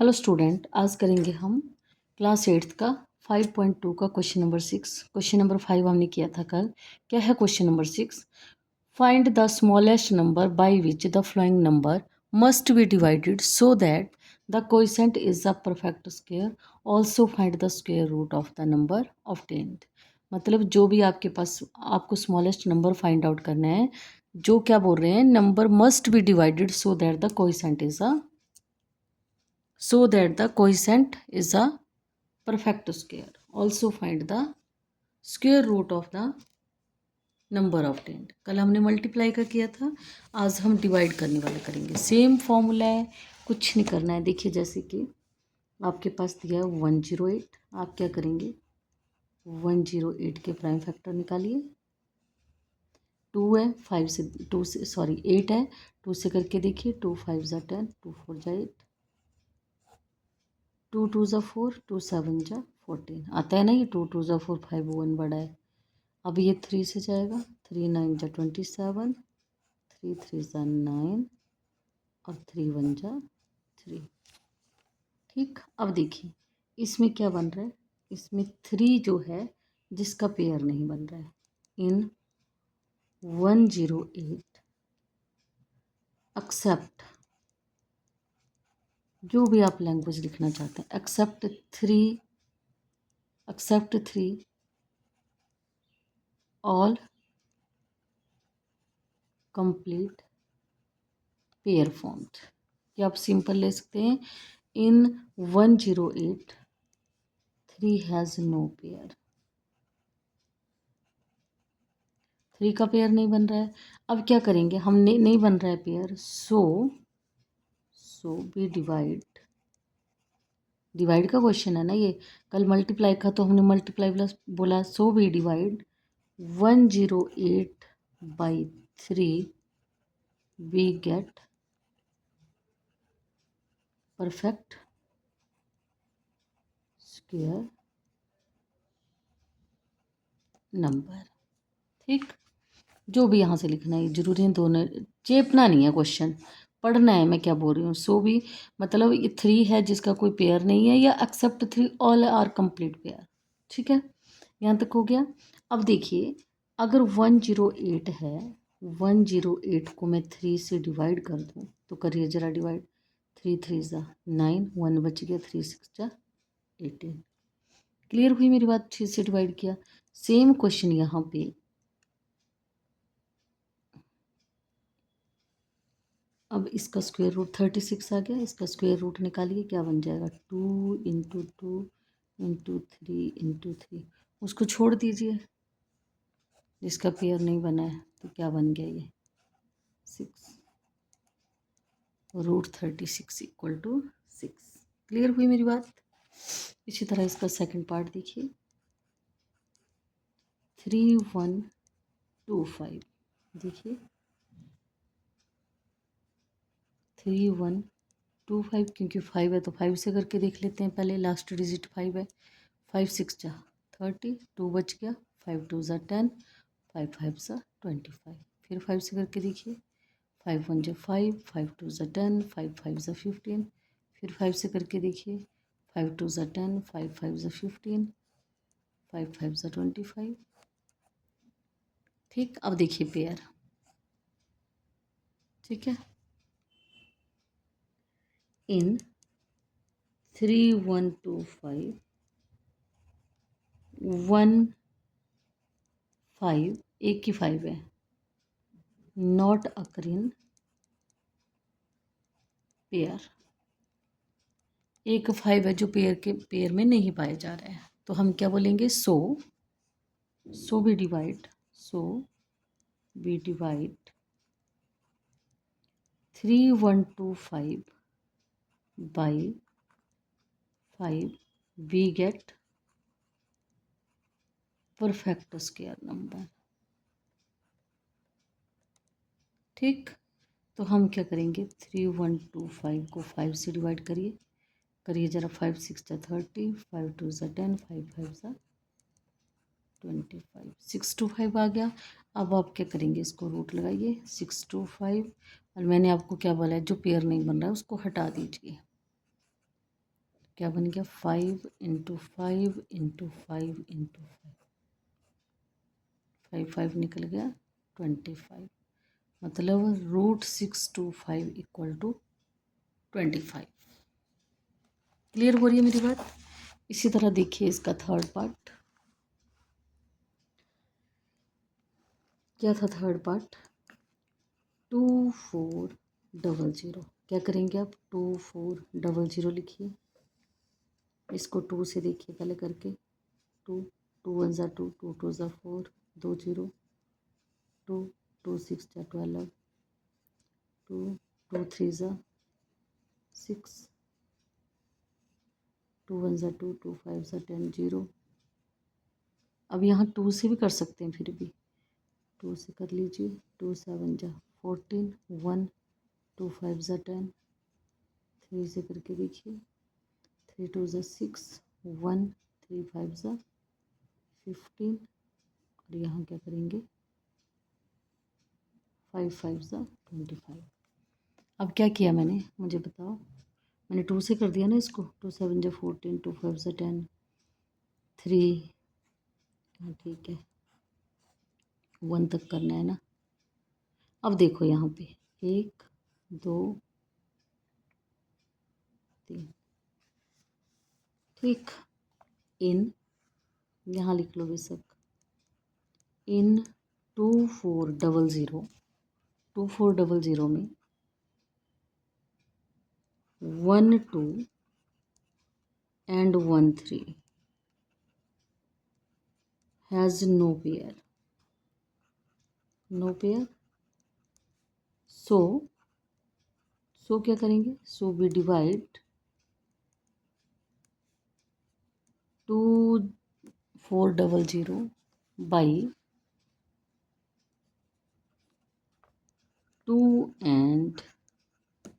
Hello student, आज करेंगे हम क्लास 8th का 5.2 का क्वेश्चन नंबर 6। क्वेश्चन नंबर 5 हमने किया था कल। क्या है question number 6? Find the smallest number by which the following number must be divided so that the coefficient is a perfect square. Also find the square root of the number obtained. मतलब जो भी आपके पास आपको smallest number find out करना है, जो क्या बोल रहे हैं, number must be divided so that the coefficient is a is a perfect square. Also find the square root of the number of 10। कल हमने मल्टीप्लाई का किया था, आज हम डिवाइड करने वाला करेंगे। सेम फॉर्मूला है, कुछ नहीं करना है। देखिए, जैसे कि आपके पास दिया है 108, आप क्या करेंगे, 108 के प्राइम फैक्टर निकालिए। 2 है, 5 से 2 से 8 है, 2 से करके देखिए। 2 5 ज़ा 10, 2 4 ज़ा 8, 2 2 ज़ा 4, 2 7 ज़ा 14 आता है ना। ये 2 2 ज़ा 4, 5 1 बड़ा है। अब ये 3 से जाएगा, 3 9 ज़ा 27, 3 3 ज़ा 9 और 3 1 ज़ा 3। ठीक, अब देखिए इसमें क्या बन रहा है। इसमें 3 जो है जिसका पेयर नहीं बन रहा है। इन 108 एक्सेप्ट, जो भी आप लैंग्वेज लिखना चाहते हैं, except 3 all complete pair formed. या आप सिंपल ले सकते हैं, इन 108 3 हैज़ नो पेयर। 3 का पेयर नहीं बन रहा है। अब क्या करेंगे, हम नहीं बन रहा है पेयर, सो वी डिवाइड का क्वेश्चन है ना ये। कल मल्टीप्लाई का तो हमने मल्टीप्लाई प्लस बोला। So we divide 108 by 3, we get perfect square number. ठीक, जो भी यहाँ से लिखना है, जरूरी है दोनों, चेपना नहीं है क्वेश्चन, पढ़ना है। मैं क्या बोल रही हूँ, सो भी मतलब ये 3 है जिसका कोई पेयर नहीं है, या except 3 all are complete pair. ठीक है, यहाँ तक हो गया। अब देखिए, अगर 108 है, 108 को मैं 3 से डिवाइड कर दूँ तो करिए ज़रा डिवाइड। 3 3 ज़ा 9, 1 बच गया, 3 6 ज़ा 18। क्लियर हुई मेरी बात? 3 से डिवाइड किया। सेम क्वेश्चन यहाँ पे, अब इसका स्क्वायर रूट 36 आ गया। इसका स्क्वायर रूट निकालिए, क्या बन जाएगा, 2 इंटू 2 इंटू 3 इंटू 3। उसको छोड़ दीजिए, जिसका पेयर नहीं बना है, तो क्या बन गया ये 6, रूट 36 इक्वल टू 6। क्लियर हुई मेरी बात? इसी तरह इसका सेकंड पार्ट देखिए, 3125। देखिए 3125, क्योंकि 5 है तो 5 से करके देख लेते हैं पहले। लास्ट डिजिट 5 है। 5 6 जा 30, 2 बच गया, 5 2 ज़ा 10, 5 5 ज़ा 25। फिर 5 से करके देखिए, 5 1 जा 5, 5 2 ज़ा 10, 5 5 ज़ा 15। फिर 5 से करके देखिए, 5 2 ज़ा 10, 5 5 ज़ा 15, 5 5 ज़ा 25। ठीक, अब देखिए पेयर। ठीक है, इन 3125 1 5, एक की 5 है, नॉट अकर इन पेयर। एक 5 है जो पेयर में नहीं पाए जा रहे हैं, तो हम क्या बोलेंगे, so we divide 3125 by 5, we get perfect square number. ठीक, तो हम क्या करेंगे, 3125 को 5 से डिवाइड करिए ज़रा। 5 6 ज़ा 30, 5 2 ज़ा 10, 5 5 ज़ा 25, 625 आ गया। अब आप क्या करेंगे, इसको रूट लगाइए, 625। और मैंने आपको क्या बोला है, जो पेयर नहीं बन रहा है उसको हटा दीजिए। क्या बन गया 5 इंटू 5 इंटू 5 इंटू 5 5 निकल गया 25 मतलब √625 इक्वल टू 25। क्लियर हो रही है मेरी बात। इसी तरह देखिए इसका थर्ड पार्ट। क्या था थर्ड पार्ट 2400। क्या करेंगे आप 2400 लिखिए। इसको 2 से देखिए पहले करके 2 2 1 ज़ा 2 2 2 ज़ा 4 2 0 2 2 6 ज़ा 12 2 2 3 ज़ा 6 2 1 ज़ा 2 2 5 ज़ा 10 0। अब यहाँ 2 से भी कर सकते हैं, फिर भी 2 से कर लीजिए 2 7 ज़ा 14 1 2 5 ज़ा 10 3 से करके देखिए 3 2 ज़ा 6 1 3 5 ज़ा 15 और यहाँ क्या करेंगे 5 5 ज़ा 25। अब क्या किया मैंने, मुझे बताओ। मैंने 2 से कर दिया ना इसको 2 7 ज़ा 14 2 5 ज़ा 10 3। हाँ ठीक है 1 तक करना है ना। अब देखो यहाँ पे 1 2 3 ठीक। इन यहाँ लिख लो बेशक इन 2400 में 1 2 and 1 3 has no pair so क्या करेंगे so we divide 2400 by 2 and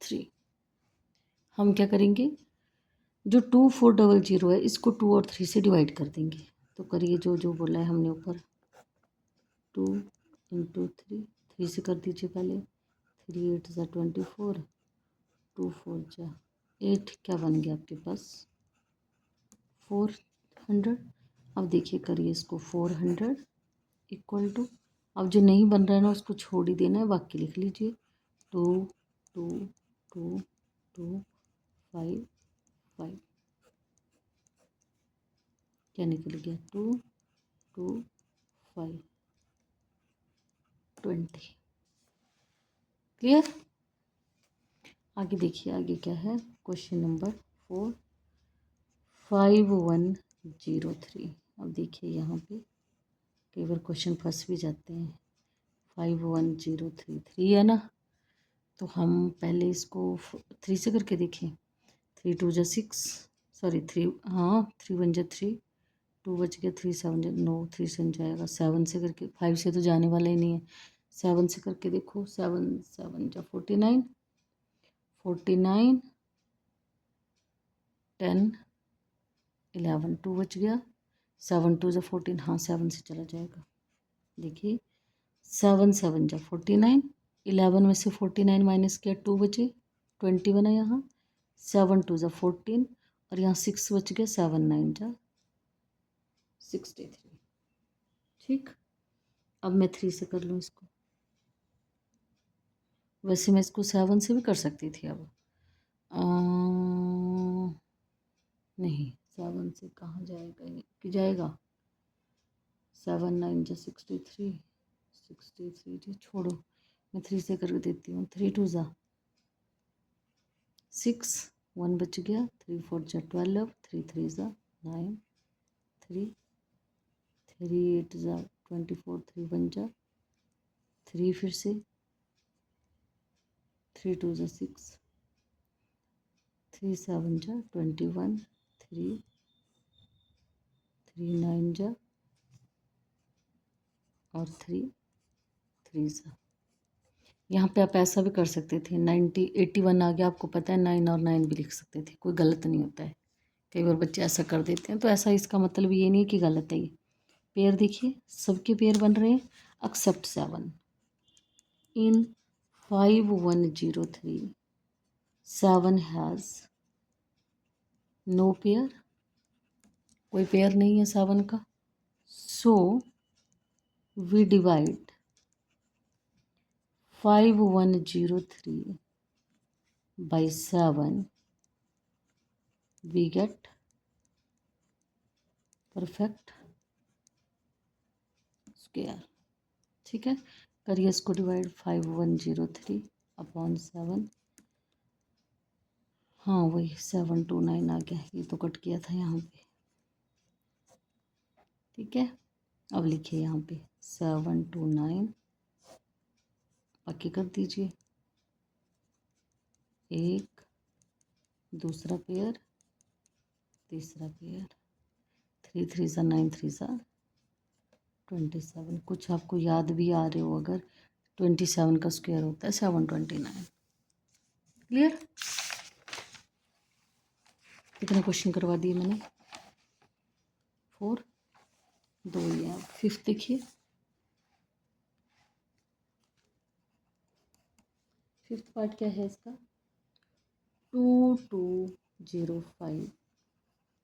3। हम क्या करेंगे जो 2400 है इसको 2 और 3 से डिवाइड कर देंगे। तो करिए जो जो बोला है हमने ऊपर 2 इंटू 3 से कर दीजिए पहले 3 8 ज़ा 24 2 4 ज़ा 8 क्या बन गया आपके पास 400। अब देखिए करिए इसको 400 इक्वल टू, अब जो नहीं बन रहा है ना उसको छोड़ ही देना है, बाकी लिख लीजिए 2 2 2 2 5 5 क्या निकल गया 2 2 5 20। क्लियर। आगे देखिए आगे क्या है क्वेश्चन नंबर 4 5103। अब देखिए यहाँ पे कई बार क्वेश्चन फंस भी जाते हैं। 51033 है ना, तो हम पहले इसको 3 से करके देखें 3 2 ज़ा 6 सॉरी 3 हाँ 3 1 ज़ा 3 2 बच गया 3 7 ज़ा 9 3 से जाएगा 7 से करके 5 से तो जाने वाला ही नहीं है। 7 से करके देखो 7 7 ज़ा 49 49 10 11 2 बच गया 7 2 ज़ा 14 हाँ 7 से चला जाएगा। देखिए 7 7 ज़ा 49 11 में से 49 माइनस किया 2 बचे 20 बना यहाँ 7 2 ज़ा 14 और यहाँ 6 बच गया 7 9 ज़ा 63। ठीक। अब मैं 3 से कर लूँ इसको, वैसे मैं इसको 7 से भी कर सकती थी। अब नहीं 7 से कहाँ जाएगा ये कि जाएगा 7 9 ज़ा 63 63 जी छोड़ो मैं 3 से कर देती हूँ 3 2 ज़ा 6 1 बच गया 3 4 ज़ा 12 3 3 ज़ा 9 3 3 8 ज़ा 24 3 1 ज़ा 3 फिर से 3 2 ज़ा 6 3 7 ज़ा 21 3 3 9 ज़ा और 3 3 ज़ा। यहाँ पे आप ऐसा भी कर सकते थे 90 81 आ गया आपको पता है 9 और 9 भी लिख सकते थे, कोई गलत नहीं होता है। कई बार बच्चे ऐसा कर देते हैं तो ऐसा इसका मतलब ये नहीं कि गलत है। ये पेयर देखिए सबके पेयर बन रहे हैं except 7 in 5103 7 has no pair, कोई पेयर नहीं है 7 का, so we divide 5103 by 7, we get perfect square. ठीक है, करिए इसको डिवाइड 5103 अपॉन 7। हाँ वही 729 आ गया, ये तो कट किया था यहाँ पे। ठीक है, अब लिखिए यहाँ पे 729, बाकी कर दीजिए, एक, दूसरा पेयर, तीसरा पेयर, 3 3 सा 9, 3 सा 27। कुछ आपको याद भी आ रहे हो अगर, 27 का स्क्वायर होता है 729। क्लियर? कितने क्वेश्चन करवा दिए मैंने? 4, 2 ही हैं। 5th देखिए, 5th पार्ट क्या है इसका? 2205,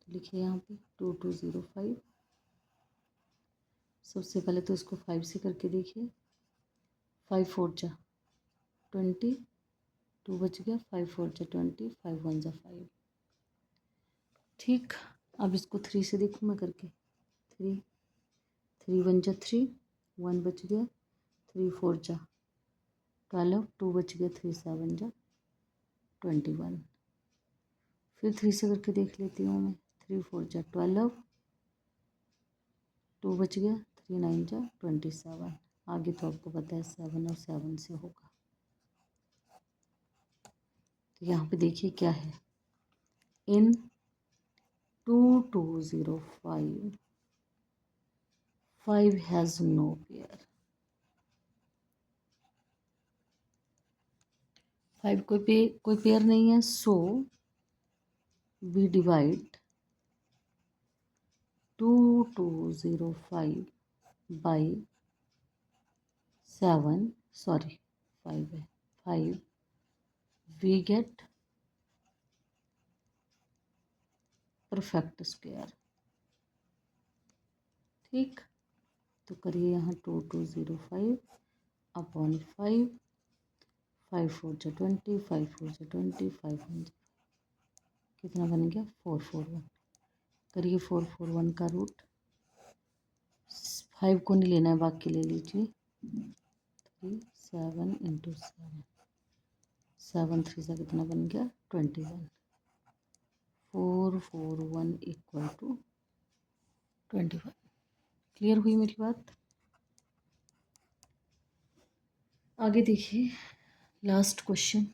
तो लिखिए यहाँ पे 2205। सबसे पहले तो इसको 5 से करके देखिए, 5 4 जा 20, 2 बच गया, 5 4 जा 20, 5 1 जा 5। ठीक, अब इसको 3 से देखूँ मैं करके, 3 3 1 जा 3, 1 बच गया, 3 4 जा 12, 2 बच गया, 3 7 जा 21। फिर 3 से करके देख लेती हूँ मैं, 3 4 जा 12, 2 बच गया, 3 9 जा 27। आगे तो आपको पता है 7 और 7 से होगा। तो यहाँ पे देखिए क्या है, इन 2205 5 हैज़ नो पेयर। 5 कोई पेयर नहीं है, so we divide 2205 by 7, sorry 5 है, 5, वी गेट परफेक्ट स्क्वायर। ठीक, तो करिए यहाँ 2205 अपॉन 5, 5 4 जा 20, 5 4 जा 20, 5 1 जा, कितना बन गया 441। करिए 441 का रूट, 5 को नहीं लेना है, बाकी ले लीजिए, 3 7 इंटू 7, 7 3 से कितना बन गया 21, 441 इक्वल टू 21। क्लियर हुई मेरी बात? आगे देखिए, लास्ट क्वेश्चन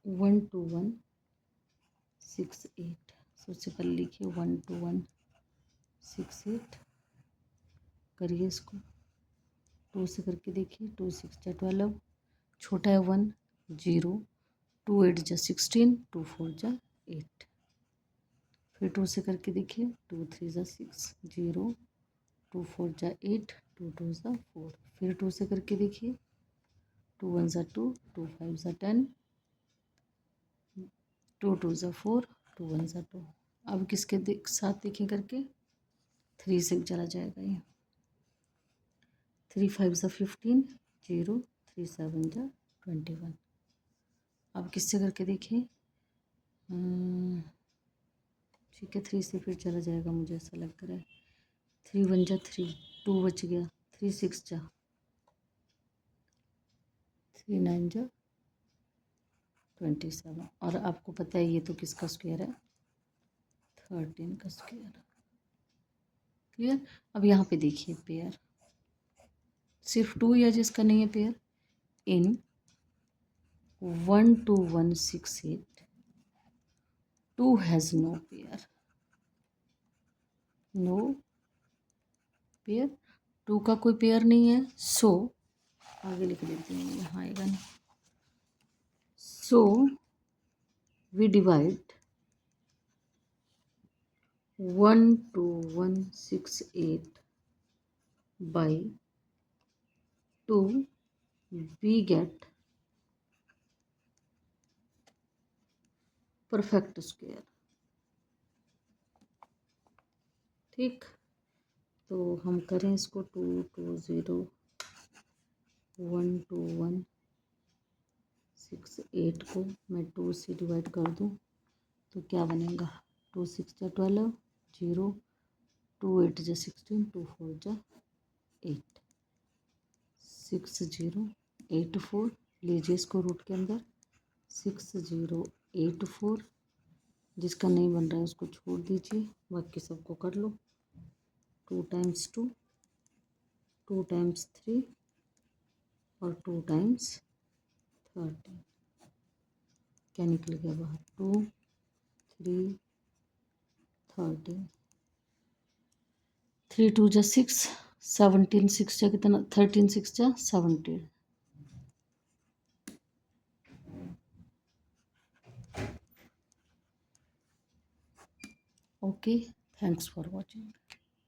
12168। सबसे पहले लिखिए 12168, करिए इसको 2 से करके देखिए, 2 6 जा 12, छोटा है 1 0, 2 8 जा 16, 2 4 जा 8। फिर 2 से करके देखिए, 2 3 जा 6 0, 2 4 जा 8, 2 2 जा 4। फिर 2 से करके देखिए, 2 1 जा 2, 2 5 जा 10, 2 2 जा 4, 2 1 जा 2। अब किसके साथ देखें करके, 3 से चला जाएगा ये, 3 5 जा 15, 0, 3 7 जा 21। अब किससे करके देखिए, ठीक है 3 से फिर चला जाएगा, मुझे ऐसा लग रहा है। 3 1 जा 3, 2 बच गया, 3 6 जा 3 9 जा 27। और आपको पता है ये तो किसका स्क्वायर है, 13 का स्क्वायर। क्लियर? अब यहाँ पे देखिए पेयर, सिर्फ 2 या जिसका नहीं है pair, in 12168 2 has no pair, no pair, 2 का कोई पेयर नहीं है, सो आगे लिख देते हैं, यहाँ आएगा नहीं, so we divide 12168 by 2, we get perfect square. ठीक, तो हम करें इसको 2 2 0 1 2 1 6 8 को मैं 2 से डिवाइड कर दूं तो क्या बनेगा? 2 6 जा 12 0 2 8 जा 16 2 4 जा 8 6 0 8 4 लीजिए इसको रूट के अंदर 6 0 8 4। जिसका नहीं बन रहा है उसको छोड़ दीजिए, बाकी सबको कर लो। 2 टाइम्स 2 2 टाइम्स 3 और 2 टाइम्स 13। क्या निकल गया बाहर? 2 3 13 3 2 जा 6 17 6 जा कितना? 13 6 जा 17। Okay, thanks for watching.